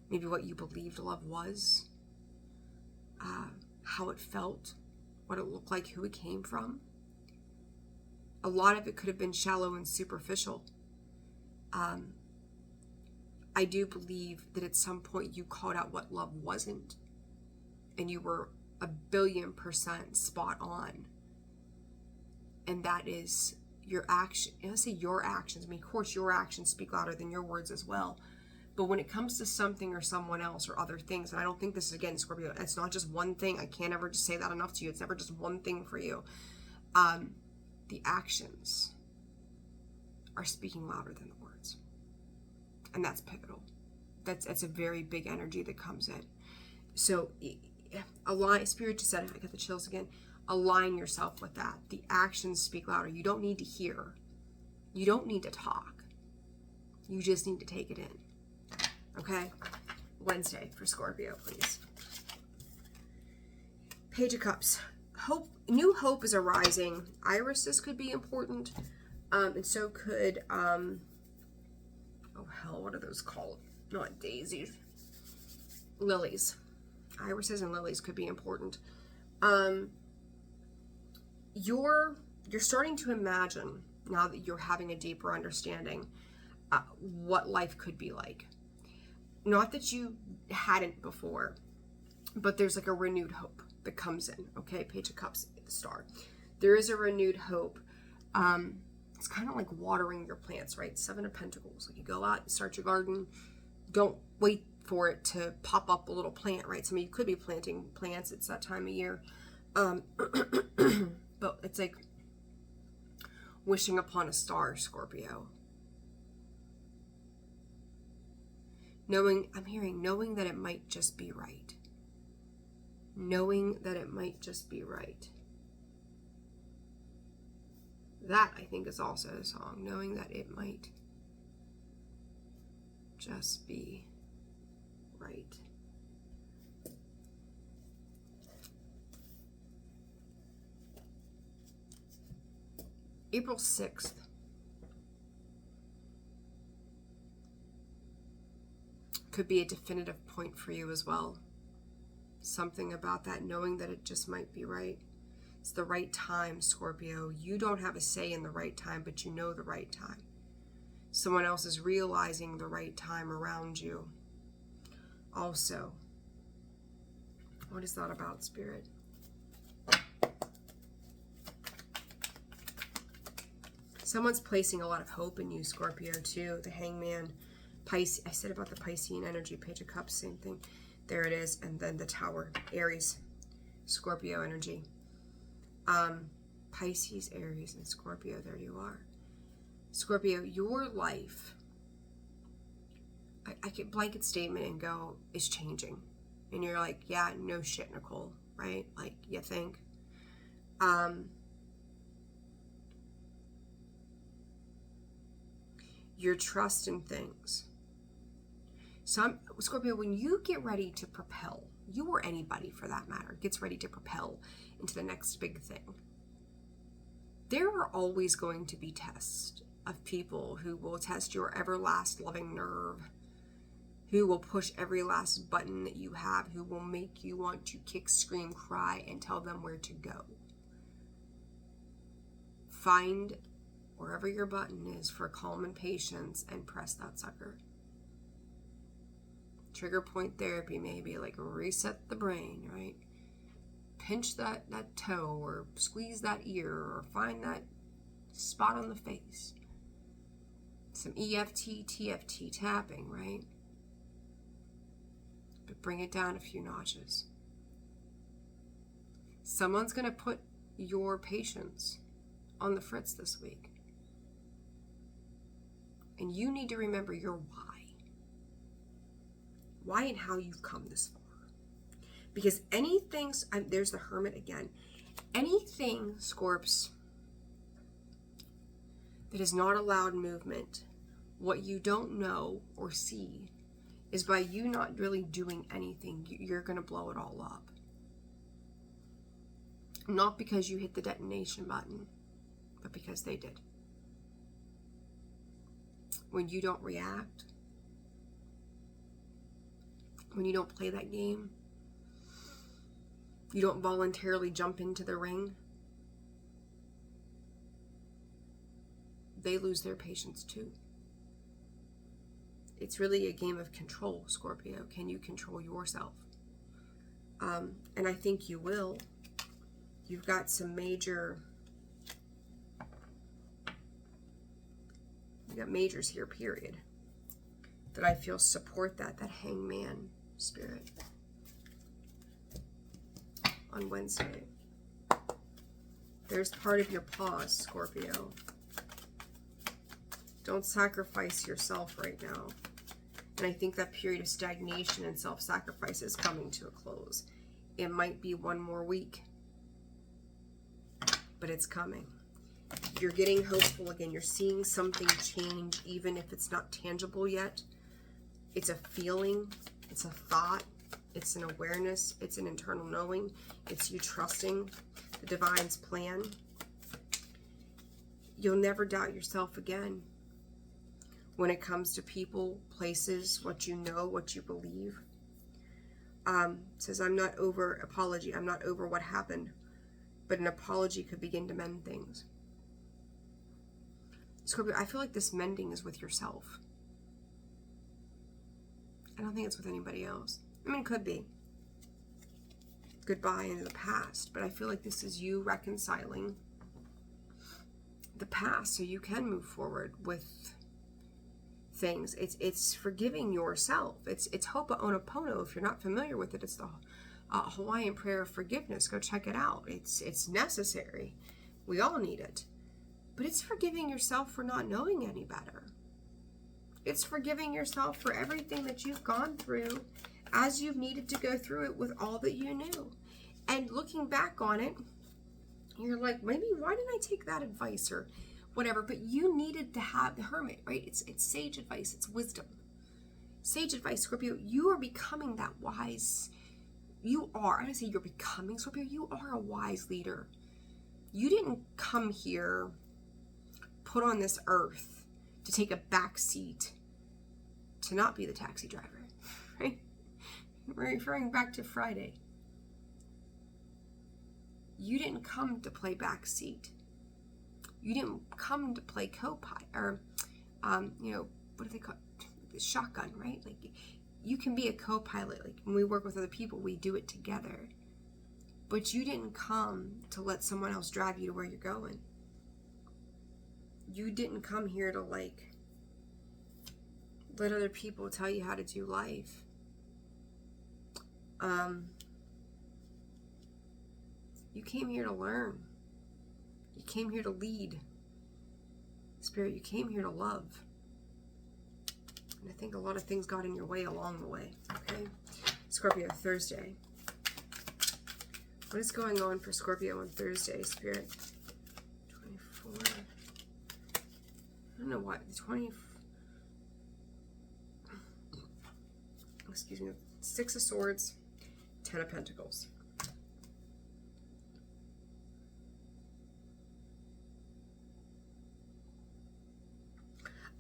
Maybe what you believed love was, how it felt, what it looked like, who it came from. A lot of it could have been shallow and superficial. I do believe that at some point you called out what love wasn't, and you were 1,000,000,000% spot on. And that is your action. I say your actions. I mean, of course, your actions speak louder than your words as well. But when it comes to something or someone else or other things, and I don't think this is, again, Scorpio, it's not just one thing. I can't ever just say that enough to you. It's never just one thing for you. The actions are speaking louder than the words. And that's pivotal. That's a very big energy that comes in. So align, Spirit just said it, I got the chills again. Align yourself with that. The actions speak louder. You don't need to hear. You don't need to talk. You just need to take it in. Okay? Wednesday for Scorpio, please. Page of Cups. Hope, new hope is arising. Irises could be important. And so could, oh hell, what are those called? Not daisies. Lilies. Irises and lilies could be important. You're starting to imagine, now that you're having a deeper understanding, what life could be like. Not that you hadn't before, but there's like a renewed hope that comes in. Okay, Page of Cups, the star. There is a renewed hope. It's kind of like watering your plants, right? 7 of Pentacles. Like, you go out and start your garden. Don't wait for it to pop up a little plant, right? Some of you could be planting plants. It's that time of year. But it's like wishing upon a star, Scorpio. I'm hearing knowing that it might just be right. Knowing that it might just be right. That, I think, is also a song. Knowing that it might just be right. April 6th. Could be a definitive point for you as well. Something about that, knowing that it just might be right. It's the right time, Scorpio. You don't have a say in the right time, but you know the right time. Someone else is realizing the right time around you. Also, what is that about, Spirit? Someone's placing a lot of hope in you, Scorpio, too. The Hangman, Pisces. I said about the Piscean energy, Page of Cups, same thing. There it is. And then the Tower, Aries, Scorpio energy. Pisces, Aries, and Scorpio. There you are. Scorpio, your life, I could blanket statement and go, is changing. And you're like, yeah, no shit, Nicole, right? Like, you think? Your trust in things. Scorpio, when you get ready to propel, you or anybody for that matter, gets ready to propel into the next big thing, there are always going to be tests of people who will test your everlasting loving nerve, who will push every last button that you have, who will make you want to kick, scream, cry, and tell them where to go. Find wherever your button is for calm and patience and press that sucker. Trigger point therapy, maybe, like reset the brain, right? Pinch that toe, or squeeze that ear, or find that spot on the face. Some EFT, TFT tapping, right? But bring it down a few notches. Someone's going to put your patience on the fritz this week. And you need to remember your why. Why and how you've come this far. Because anything, there's the Hermit again. Anything, Scorps, that is not allowed movement, what you don't know or see, is by you not really doing anything, you're going to blow it all up. Not because you hit the detonation button, but because they did. When you don't react, when you don't play that game, you don't voluntarily jump into the ring, they lose their patience too. It's really a game of control, Scorpio. Can you control yourself? And I think you will. You've got some major... You got majors here, period, that I feel support that Hangman spirit on Wednesday. There's part of your pause, Scorpio. Don't sacrifice yourself right now. And I think that period of stagnation and self-sacrifice is coming to a close. It might be one more week, but it's coming. You're getting hopeful again. You're seeing something change, even if it's not tangible yet. It's a feeling, it's a thought, it's an awareness, it's an internal knowing. It's you trusting the divine's plan. You'll never doubt yourself again when it comes to people, places, what you know, what you believe. Says, I'm not over apology. I'm not over what happened, but an apology could begin to mend things. Scorpio, I feel like this mending is with yourself. I don't think it's with anybody else. I mean, it could be. Goodbye into the past. But I feel like this is you reconciling the past so you can move forward with things. It's forgiving yourself. It's Ho'oponopono. If you're not familiar with it, it's the Hawaiian prayer of forgiveness. Go check it out. It's necessary. We all need it. But it's forgiving yourself for not knowing any better. It's forgiving yourself for everything that you've gone through as you've needed to go through it with all that you knew. And looking back on it, you're like, maybe why didn't I take that advice or whatever? But you needed to have the Hermit, right? It's sage advice. It's wisdom. Sage advice, Scorpio. You are becoming that wise. You are. I don't say you're becoming, Scorpio. You are a wise leader. You didn't come here put on this earth to take a back seat to not be the taxi driver, right? We're referring back to Friday. You didn't come to play back seat. You didn't come to play co-pilot or, what do they call it? Shotgun, right? Like, you can be a co-pilot. Like, when we work with other people, we do it together. But you didn't come to let someone else drive you to where you're going. You didn't come here to, let other people tell you how to do life. You came here to learn. You came here to lead. Spirit, you came here to love. And I think a lot of things got in your way along the way, okay? Scorpio, Thursday. What is going on for Scorpio on Thursday, Spirit? 24. I don't know why. 20. Excuse me. 6 of Swords. Ten of Pentacles.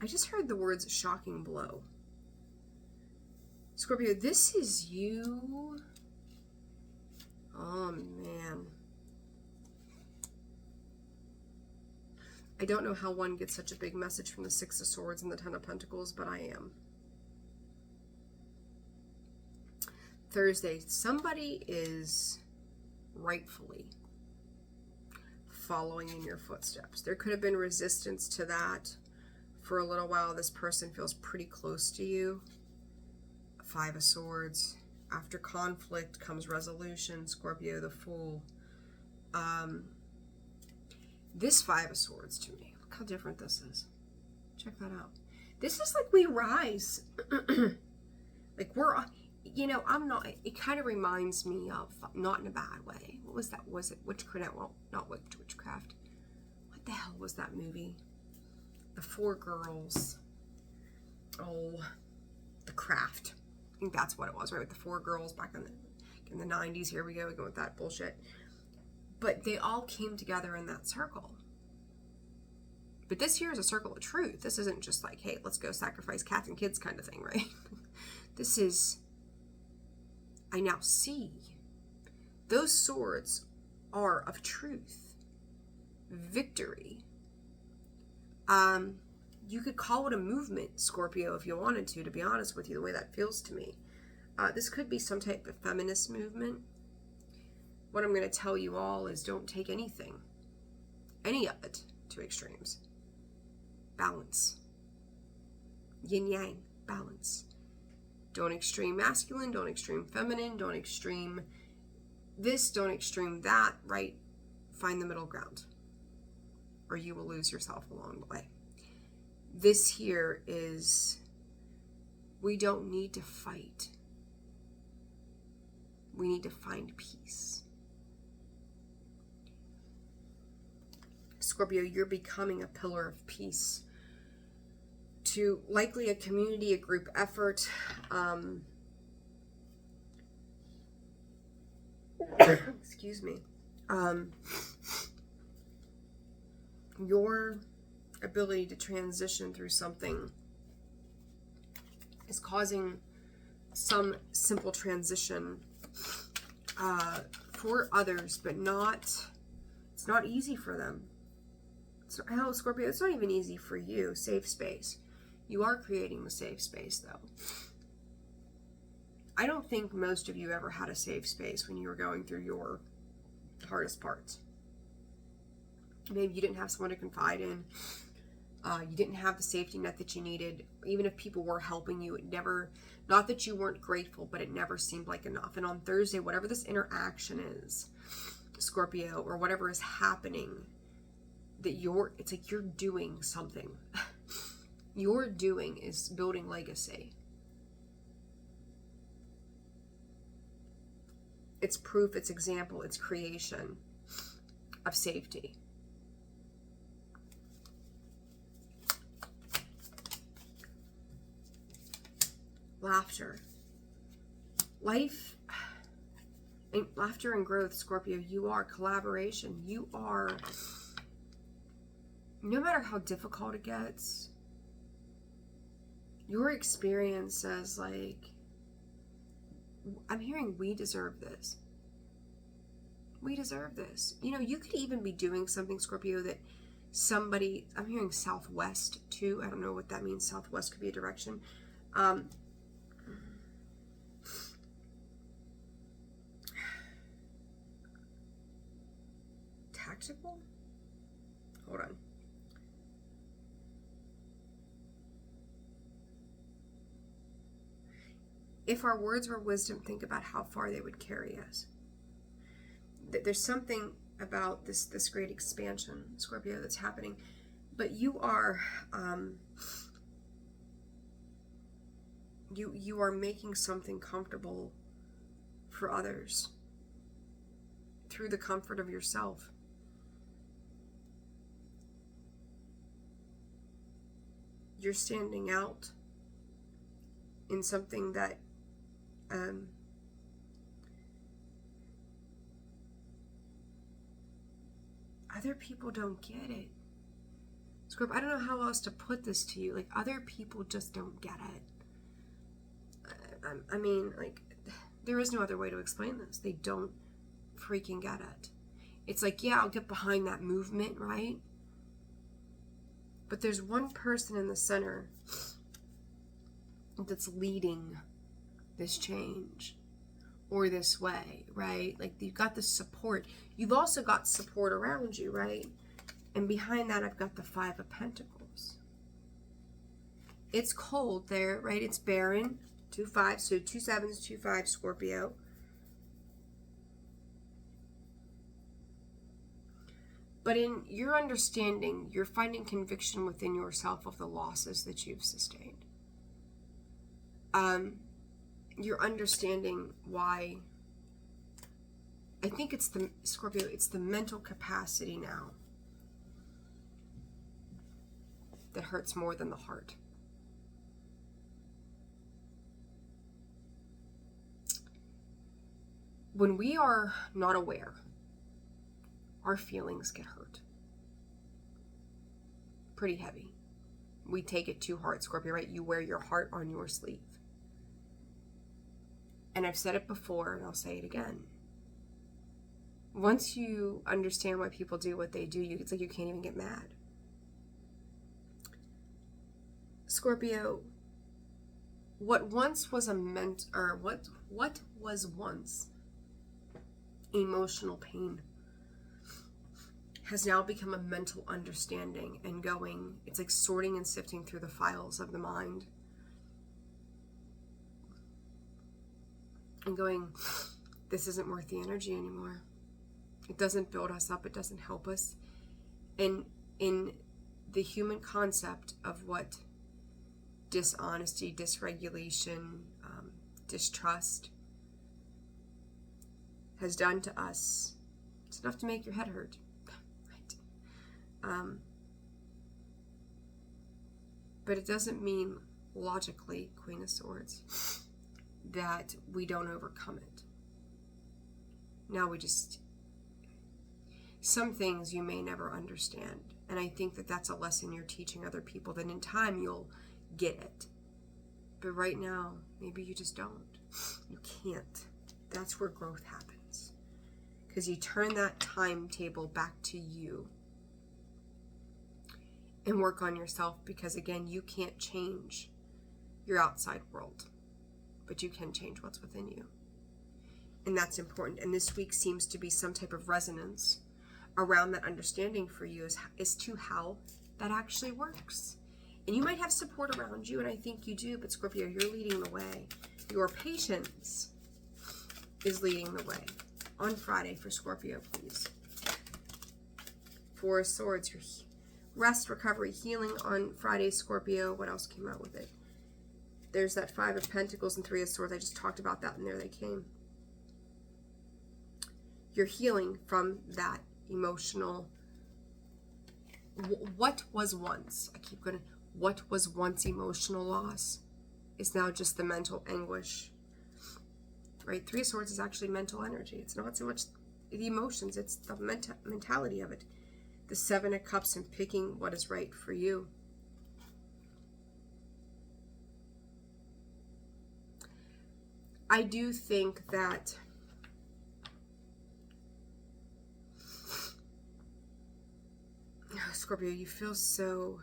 I just heard the words shocking blow. Scorpio, this is you. Oh, man. I don't know how one gets such a big message from the Six of Swords and the Ten of Pentacles, but I am. Thursday, somebody is rightfully following in your footsteps. There could have been resistance to that for a little while. This person feels pretty close to you. Five of Swords. After conflict comes resolution. Scorpio, the Fool. This Five of Swords to me. Look how different this is. Check that out. This is like we rise. Like we're, you know, I'm not, it kind of reminds me of, not in a bad way. What was that? Was it Witchcraft? Well, not Witchcraft. What the hell was that movie? The Four Girls. Oh, The Craft. I think that's what it was, right? With the four girls back in the 90s. Here we go again with that bullshit. But they all came together in that circle. But this here is a circle of truth. This isn't just like, hey, let's go sacrifice cats and kids kind of thing, right? This is, I now see. Those swords are of truth. Victory. You could call it a movement, Scorpio, if you wanted to be honest with you, the way that feels to me. This could be some type of feminist movement. What I'm going to tell you all is don't take anything, any of it, to extremes. Balance. Yin-yang, balance. Don't extreme masculine, don't extreme feminine, don't extreme this, don't extreme that, right? Find the middle ground, or you will lose yourself along the way. This here is, we don't need to fight. We need to find peace. Scorpio, you're becoming a pillar of peace to likely a community, a group effort. Excuse me. Your ability to transition through something is causing some simple transition for others, but it's not easy for them. Hell, Scorpio, it's not even easy for you. Safe space. You are creating the safe space, though. I don't think most of you ever had a safe space when you were going through your hardest parts. Maybe you didn't have someone to confide in. You didn't have the safety net that you needed. Even if people were helping you, it never, not that you weren't grateful, but it never seemed like enough. And on Thursday, whatever this interaction is, Scorpio, or whatever is happening, that it's like you're doing something. You're doing is building legacy. It's proof, it's example, it's creation of safety. Laughter. Life, and laughter and growth, Scorpio, you are collaboration. You are, no matter how difficult it gets, your experience says, like, I'm hearing we deserve this. We deserve this. You know, you could even be doing something, Scorpio, that somebody, I'm hearing southwest too. I don't know what that means. Southwest could be a direction. Tactical? Hold on. If our words were wisdom, think about how far they would carry us. There's something about this great expansion, Scorpio, that's happening. But you are, you are making something comfortable for others through the comfort of yourself. You're standing out in something that other people don't get it. Scorpio, I don't know how else to put this to you. Like, other people just don't get it. I mean, like, there is no other way to explain this. They don't freaking get it. It's like, yeah, I'll get behind that movement, right? But there's one person in the center that's leading this change or this way, right? Like, you've got the support. You've also got support around you, right? And behind that, I've got the Five of Pentacles. It's cold there, right? It's barren. 2 5, so 2 7s, 2 5, Scorpio. But in your understanding, you're finding conviction within yourself of the losses that you've sustained. You're understanding why. I think it's the, Scorpio, it's the mental capacity now that hurts more than the heart. When we are not aware, our feelings get hurt. Pretty heavy. We take it to heart, Scorpio, right? You wear your heart on your sleeve. And I've said it before, and I'll say it again. Once you understand why people do what they do, it's like you can't even get mad. Scorpio, what once was what was once emotional pain has now become a mental understanding and going, it's like sorting and sifting through the files of the mind and going, this isn't worth the energy anymore. It doesn't build us up. It doesn't help us. And in the human concept of what dishonesty, dysregulation, distrust has done to us, it's enough to make your head hurt, right? But it doesn't mean logically, Queen of Swords, that we don't overcome it. Now some things you may never understand. And I think that that's a lesson you're teaching other people, that in time you'll get it. But right now, maybe you just don't. You can't. That's where growth happens. Because you turn that timetable back to you and work on yourself, because again, you can't change your outside world, but you can change what's within you. And that's important. And this week seems to be some type of resonance around that understanding for you as to how that actually works. And you might have support around you, and I think you do, but Scorpio, you're leading the way. Your patience is leading the way. On Friday for Scorpio, please. Four of Swords, your rest, recovery, healing on Friday, Scorpio. What else came out with it? There's that Five of Pentacles and Three of Swords. I just talked about that, and there they came. You're healing from that emotional, what was once, what was once emotional loss is now just the mental anguish, right? Three of Swords is actually mental energy. It's not so much the emotions, it's the mentality of it. The Seven of Cups and picking what is right for you. I do think that Scorpio, you feel so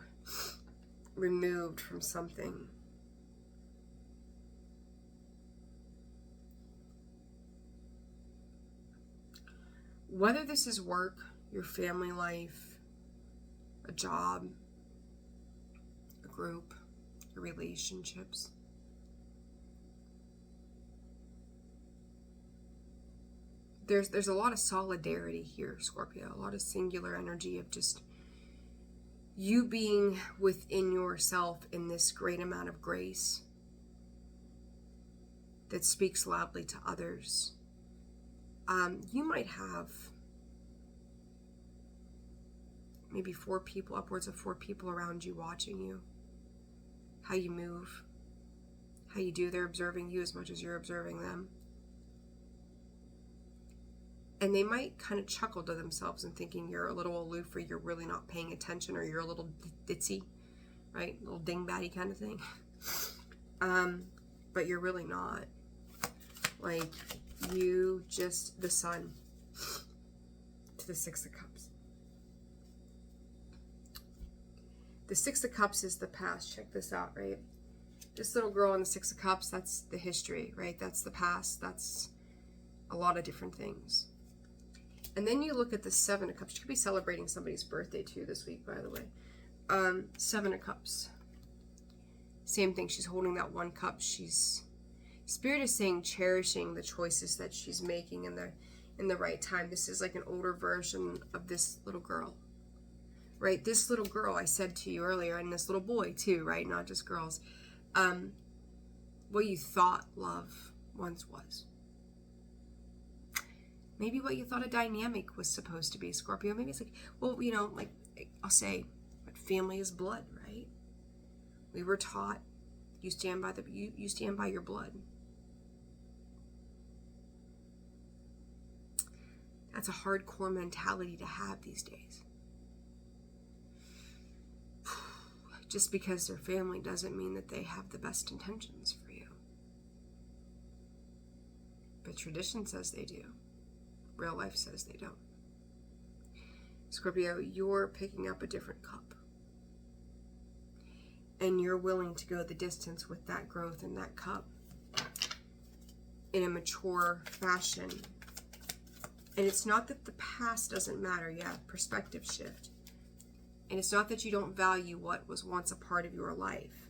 removed from something. Whether this is work, your family life, a job, a group, your relationships. There's a lot of solidarity here, Scorpio, a lot of singular energy of just you being within yourself in this great amount of grace that speaks loudly to others. You might have maybe 4 people, upwards of 4 people around you watching you, how you move, how you do. They're observing you as much as you're observing them. And they might kind of chuckle to themselves and thinking you're a little aloof, or you're really not paying attention, or you're a little ditzy, right? A little dingbatty kind of thing. But you're really not. Like, you just, the Sun to the Six of Cups. The Six of Cups is the past. Check this out, right? This little girl in the Six of Cups, that's the history, right? That's the past. That's a lot of different things. And then you look at the Seven of Cups. She could be celebrating somebody's birthday too this week, by the way. Seven of Cups. Same thing. She's holding that one cup. Spirit is saying cherishing the choices that she's making in the right time. This is like an older version of this little girl, right? This little girl, I said to you earlier, and this little boy too, right? Not just girls. What you thought love once was. Maybe what you thought a dynamic was supposed to be, Scorpio. Maybe it's like, well, you know, like I'll say, but family is blood, right? We were taught you stand by your blood. That's a hardcore mentality to have these days. Just because they're family doesn't mean that they have the best intentions for you. But tradition says they do. Real life says they don't. Scorpio, you're picking up a different cup. And you're willing to go the distance with that growth in that cup in a mature fashion. And it's not that the past doesn't matter. Yeah, perspective shift. And it's not that you don't value what was once a part of your life.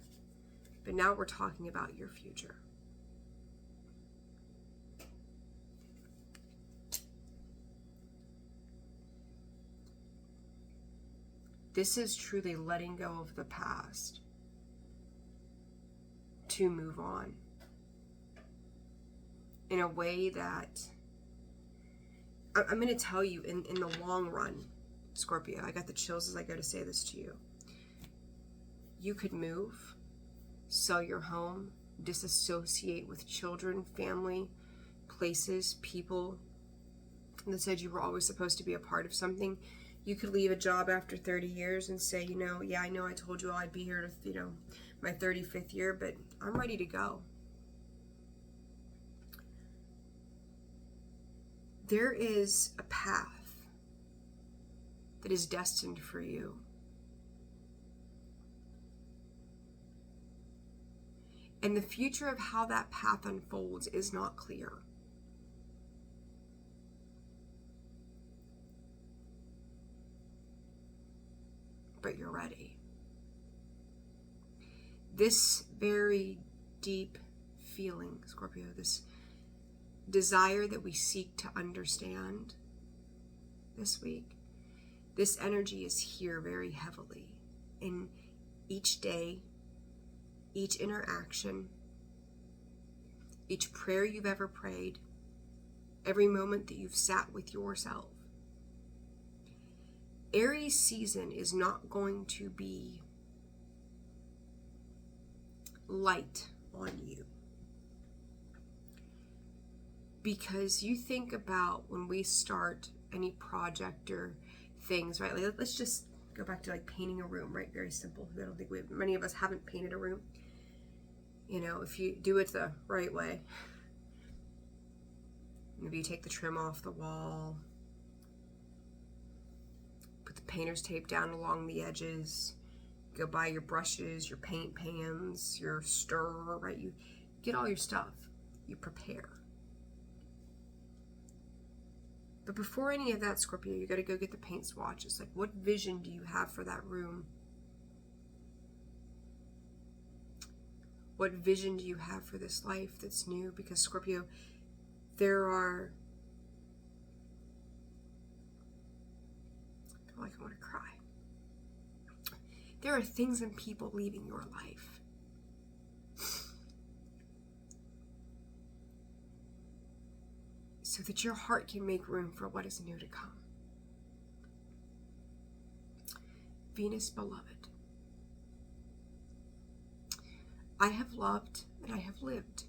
But now we're talking about your future. This is truly letting go of the past to move on in a way that I'm going to tell you in the long run, Scorpio, I got the chills as I go to say this to you. You could move, sell your home, disassociate with children, family, places, people that said you were always supposed to be a part of something. You could leave a job after 30 years and say, yeah, I know I told you I'd be here to, my 35th year, but I'm ready to go. There is a path that is destined for you. And the future of how that path unfolds is not clear. But you're ready. This very deep feeling, Scorpio, this desire that we seek to understand this week, this energy is here very heavily in each day, each interaction, each prayer you've ever prayed, every moment that you've sat with yourself. Aries season is not going to be light on you. Because you think about when we start any project or things, right? Like, let's just go back to like painting a room, right? Very simple. I don't think many of us haven't painted a room. If you do it the right way, maybe you take the trim off the wall, put the painter's tape down along the edges, go buy your brushes, your paint pans, your stirrer, right? You get all your stuff, you prepare. But before any of that, Scorpio, you got to go get the paint swatches. Like, what vision do you have for that room? What vision do you have for this life that's new? Because, Scorpio, there are... I feel like I want to cry. There are things and people leaving your life. So that your heart can make room for what is new to come. Venus, beloved, I have loved and I have lived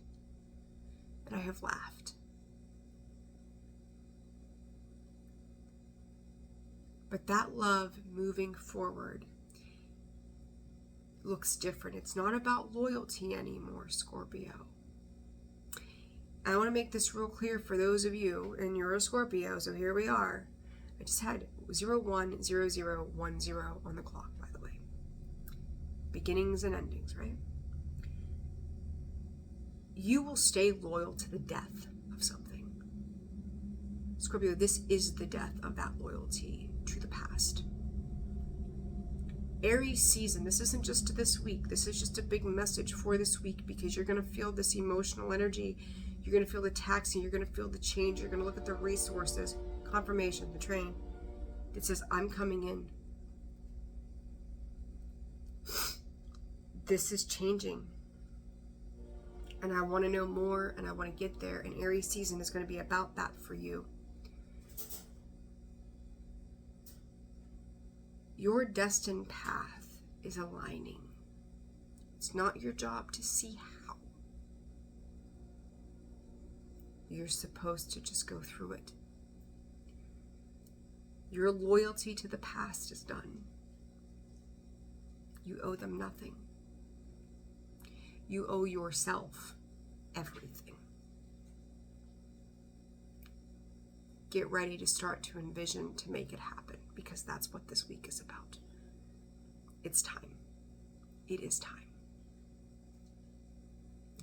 and I have laughed. But that love moving forward looks different. It's not about loyalty anymore, Scorpio. I want to make this real clear for those of you, and you're a Scorpio, so here we are. I just had 010010 on the clock, by the way. Beginnings and endings, right? You will stay loyal to the death of something. Scorpio, this is the death of that loyalty to the past. Aries season, this isn't just this week. This is just a big message for this week, because you're going to feel this emotional energy. You're going to feel the taxing. You're going to feel the change. You're going to look at the resources. Confirmation, the train. It says, I'm coming in. This is changing. And I want to know more, and I want to get there. And Aries season is going to be about that for you. Your destined path is aligning. It's not your job to see how. You're supposed to just go through it. Your loyalty to the past is done. You owe them nothing. You owe yourself everything. Get ready to start to envision to make it happen, because that's what this week is about. It's time. It is time.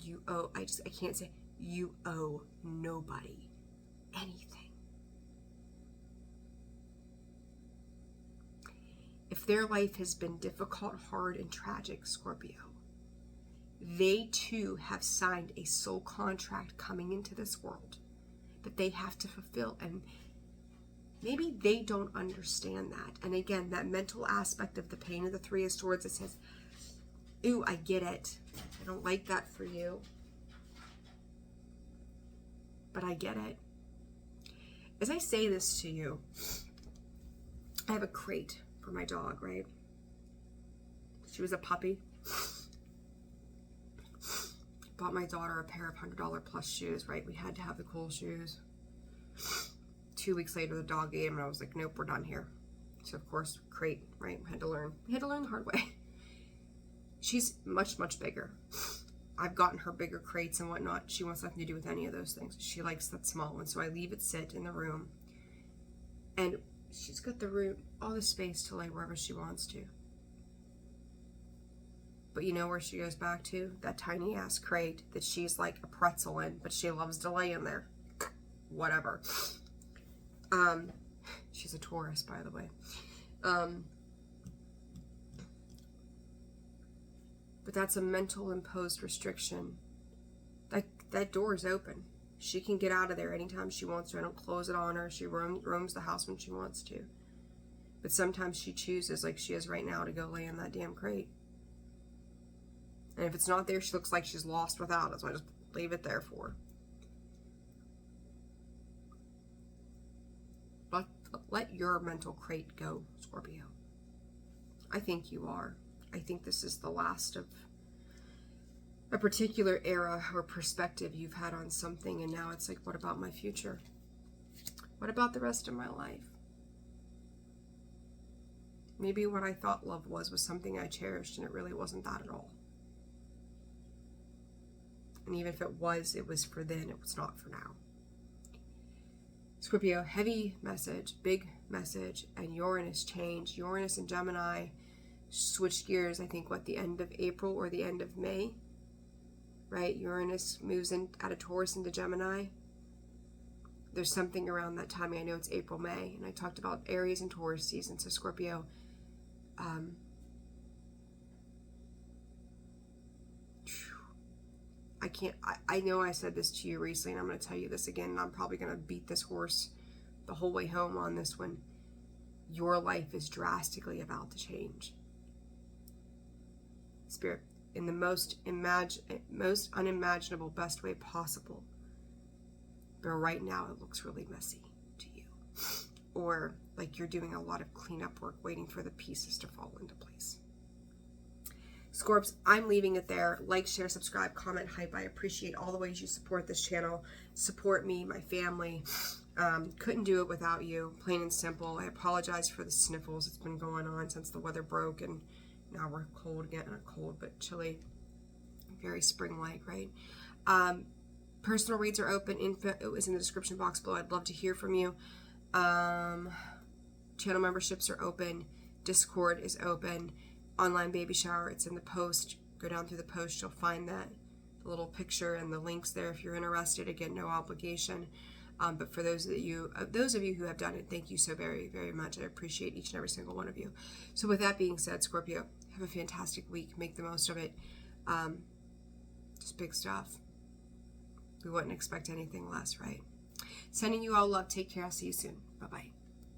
You owe, I can't say, you owe nobody anything. If their life has been difficult, hard, and tragic, Scorpio, they too have signed a soul contract coming into this world that they have to fulfill. And maybe they don't understand that. And again, that mental aspect of the pain of the Three of Swords that says, ooh, I get it. I don't like that for you, but I get it. As I say this to you, I have a crate for my dog, right? She was a puppy. Bought my daughter a pair of $100 plus shoes, right? We had to have the cool shoes. 2 weeks later, the dog ate them, and I was like, nope, we're done here. So, of course, crate, right? We had to learn the hard way. She's much, much bigger. I've gotten her bigger crates and whatnot. She wants nothing to do with any of those things. She likes that small one, so I leave it sit in the room. And she's got the room, all the space to lay wherever she wants to. But you know where she goes back to? That tiny ass crate that she's like a pretzel in, but she loves to lay in there. Whatever. She's a Taurus, by the way. But that's a mental imposed restriction. That door is open. She can get out of there anytime she wants to. I don't close it on her. She roams the house when she wants to. But sometimes she chooses, like she is right now, to go lay in that damn crate. And if it's not there, she looks like she's lost without it. So I just leave it there for her. But let your mental crate go, Scorpio. I think you are. I think this is the last of a particular era or perspective you've had on something, and now it's like, what about my future? What about the rest of my life? Maybe what I thought love was something I cherished, and it really wasn't that at all. And even if it was for then, it was not for now. Scorpio, heavy message, big message, and Uranus changed. Uranus and Gemini switched gears, I think, the end of April or the end of May, right? Uranus moves in out of Taurus into Gemini. There's something around that timing. I know it's April, May, and I talked about Aries and Taurus season. So Scorpio, I know I said this to you recently, and I'm going to tell you this again, and I'm probably going to beat this horse the whole way home on this one. Your life is drastically about to change. Spirit, in the most unimaginable, best way possible. But right now, it looks really messy to you. Or like you're doing a lot of cleanup work, waiting for the pieces to fall into place. Scorps, I'm leaving it there. Like, share, subscribe, comment, hype. I appreciate all the ways you support this channel, support me, my family. Couldn't do it without you, plain and simple. I apologize for the sniffles. It's been going on since the weather broke, and now we're cold again. Not cold, but chilly. Very spring-like, right? Personal reads are open. Info is in the description box below. I'd love to hear from you. Channel memberships are open. Discord is open. Online baby shower, it's in the post. Go down through the post, you'll find that. The little picture and the links there if you're interested. Again, no obligation. But for those of you who have done it, thank you so very, very much. I appreciate each and every single one of you. So with that being said, Scorpio, have a fantastic week. Make the most of it. Just big stuff. We wouldn't expect anything less, right? Sending you all love. Take care. I'll see you soon. Bye-bye.